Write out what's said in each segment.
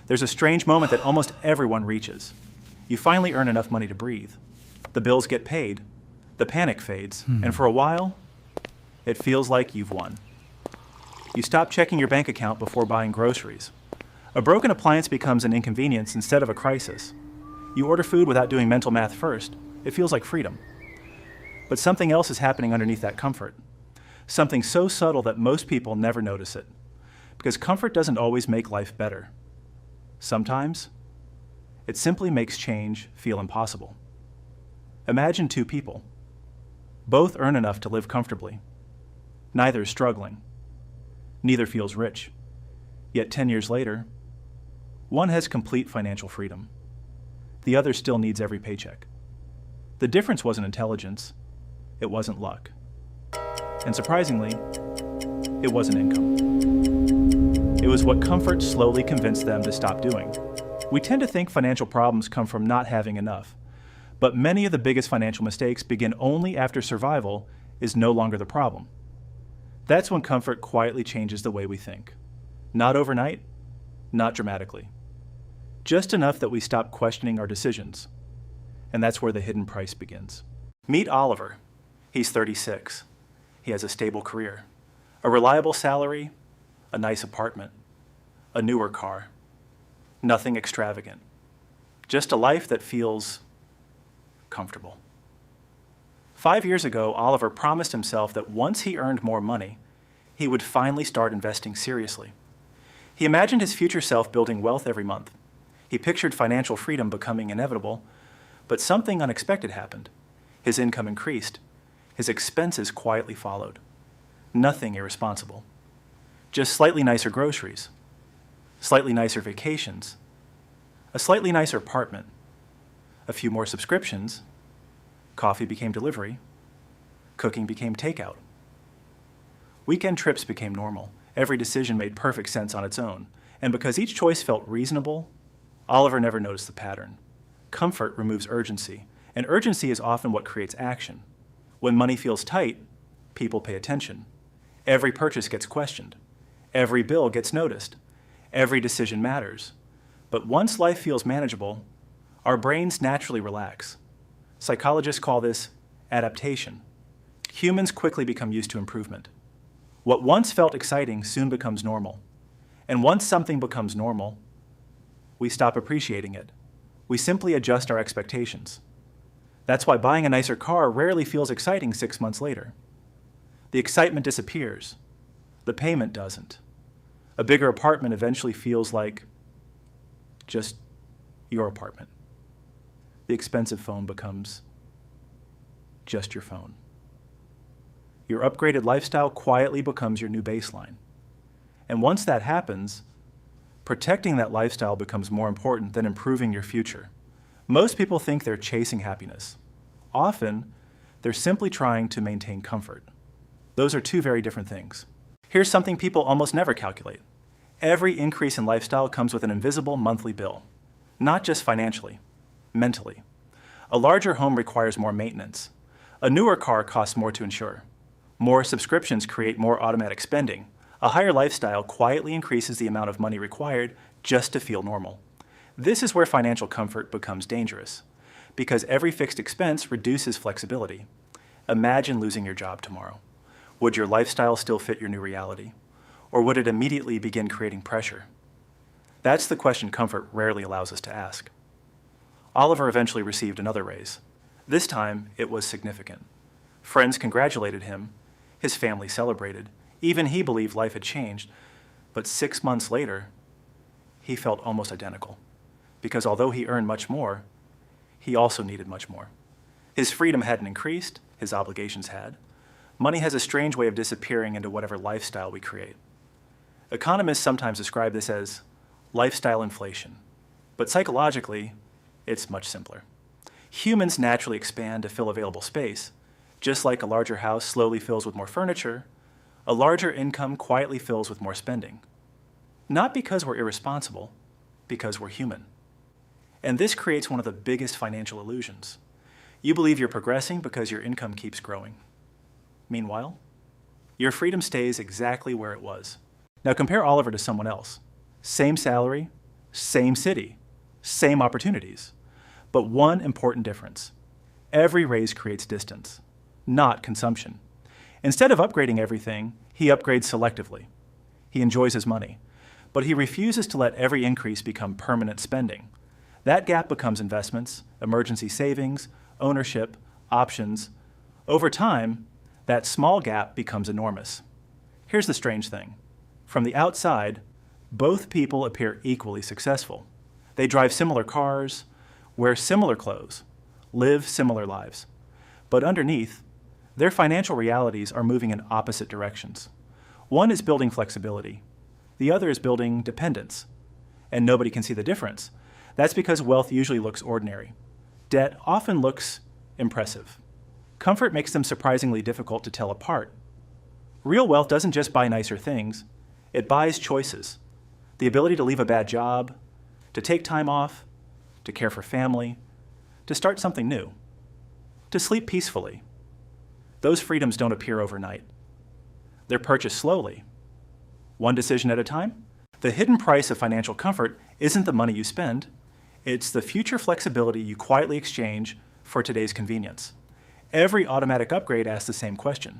There's a strange moment that almost everyone reaches. You finally earn enough money to breathe. The bills get paid, the panic fades, and for a while, it feels like you've won. You stop checking your bank account before buying groceries. A broken appliance becomes an inconvenience instead of a crisis. You order food without doing mental math first. It feels like freedom. But something else is happening underneath that comfort. Something so subtle that most people never notice it. Because comfort doesn't always make life better. Sometimes, it simply makes change feel impossible. Imagine two people. Both earn enough to live comfortably. Neither is struggling. Neither feels rich. Yet 10 years later, one has complete financial freedom. The other still needs every paycheck. The difference wasn't intelligence. It wasn't luck. And surprisingly, it wasn't income. It was what comfort slowly convinced them to stop doing. We tend to think financial problems come from not having enough, but many of the biggest financial mistakes begin only after survival is no longer the problem. That's when comfort quietly changes the way we think. Not overnight, not dramatically. Just enough that we stop questioning our decisions. And that's where the hidden price begins. Meet Oliver. He's 36. He has a stable career, a reliable salary, a nice apartment, a newer car. Nothing extravagant. Just a life that feels comfortable. 5 years ago, Oliver promised himself that once he earned more money, he would finally start investing seriously. He imagined his future self building wealth every month. He pictured financial freedom becoming inevitable, but something unexpected happened. His income increased. His expenses quietly followed. Nothing irresponsible. Just slightly nicer groceries, slightly nicer vacations, a slightly nicer apartment, a few more subscriptions. Coffee became delivery. Cooking became takeout. Weekend trips became normal. Every decision made perfect sense on its own. And because each choice felt reasonable, Oliver never noticed the pattern. Comfort removes urgency, and urgency is often what creates action. When money feels tight, people pay attention. Every purchase gets questioned. Every bill gets noticed. Every decision matters. But once life feels manageable, our brains naturally relax. Psychologists call this adaptation. Humans quickly become used to improvement. What once felt exciting soon becomes normal. And once something becomes normal, we stop appreciating it. We simply adjust our expectations. That's why buying a nicer car rarely feels exciting 6 months later. The excitement disappears. The payment doesn't. A bigger apartment eventually feels like just your apartment. The expensive phone becomes just your phone. Your upgraded lifestyle quietly becomes your new baseline. And once that happens, protecting that lifestyle becomes more important than improving your future. Most people think they're chasing happiness. Often, they're simply trying to maintain comfort. Those are two very different things. Here's something people almost never calculate. Every increase in lifestyle comes with an invisible monthly bill. Not just financially, mentally. A larger home requires more maintenance. A newer car costs more to insure. More subscriptions create more automatic spending. A higher lifestyle quietly increases the amount of money required just to feel normal. This is where financial comfort becomes dangerous, because every fixed expense reduces flexibility. Imagine losing your job tomorrow. Would your lifestyle still fit your new reality? Or would it immediately begin creating pressure? That's the question comfort rarely allows us to ask. Oliver eventually received another raise. This time, it was significant. Friends congratulated him. His family celebrated. Even he believed life had changed. But 6 months later, he felt almost identical. Because although he earned much more, he also needed much more. His freedom hadn't increased, his obligations had. Money has a strange way of disappearing into whatever lifestyle we create. Economists sometimes describe this as lifestyle inflation. But psychologically, it's much simpler. Humans naturally expand to fill available space. Just like a larger house slowly fills with more furniture, a larger income quietly fills with more spending. Not because we're irresponsible, because we're human. And this creates one of the biggest financial illusions. You believe you're progressing because your income keeps growing. Meanwhile, your freedom stays exactly where it was. Now compare Oliver to someone else. Same salary, Same city, same opportunities. But one important difference. Every raise creates distance, not consumption. Instead of upgrading everything, he upgrades selectively. He enjoys his money, but he refuses to let every increase become permanent spending. That gap becomes investments, emergency savings, ownership, options. Over time, that small gap becomes enormous. Here's the strange thing. From the outside, both people appear equally successful. They drive similar cars, wear similar clothes, live similar lives. But underneath, their financial realities are moving in opposite directions. One is building flexibility. The other is building dependence. And nobody can see the difference. That's because wealth usually looks ordinary. Debt often looks impressive. Comfort makes them surprisingly difficult to tell apart. Real wealth doesn't just buy nicer things, it buys choices. The ability to leave a bad job, to take time off, to care for family, to start something new, to sleep peacefully. Those freedoms don't appear overnight. They're purchased slowly, one decision at a time. The hidden price of financial comfort isn't the money you spend, it's the future flexibility you quietly exchange for today's convenience. Every automatic upgrade asks the same question.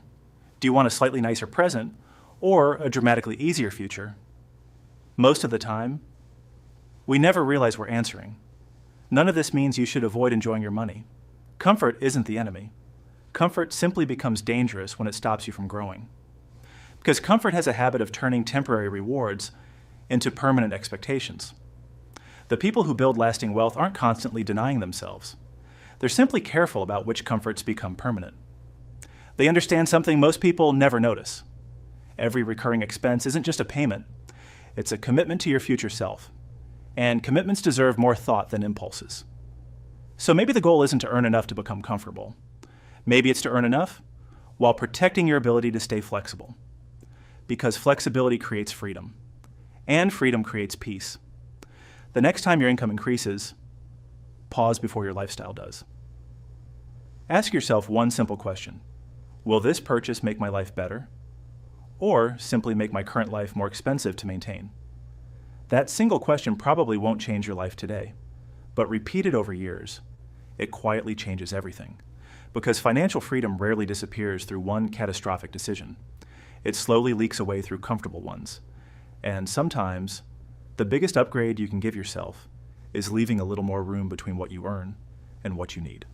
Do you want a slightly nicer present or a dramatically easier future? Most of the time, we never realize we're answering. None of this means you should avoid enjoying your money. Comfort isn't the enemy. Comfort simply becomes dangerous when it stops you from growing. Because comfort has a habit of turning temporary rewards into permanent expectations. The people who build lasting wealth aren't constantly denying themselves. They're simply careful about which comforts become permanent. They understand something most people never notice. Every recurring expense isn't just a payment, it's a commitment to your future self. And commitments deserve more thought than impulses. So maybe the goal isn't to earn enough to become comfortable. Maybe it's to earn enough while protecting your ability to stay flexible. Because flexibility creates freedom, and freedom creates peace. The next time your income increases, pause before your lifestyle does. Ask yourself one simple question. Will this purchase make my life better? Or simply make my current life more expensive to maintain? That single question probably won't change your life today, but repeated over years, it quietly changes everything. Because financial freedom rarely disappears through one catastrophic decision. It slowly leaks away through comfortable ones. And sometimes, the biggest upgrade you can give yourself is leaving a little more room between what you earn and what you need.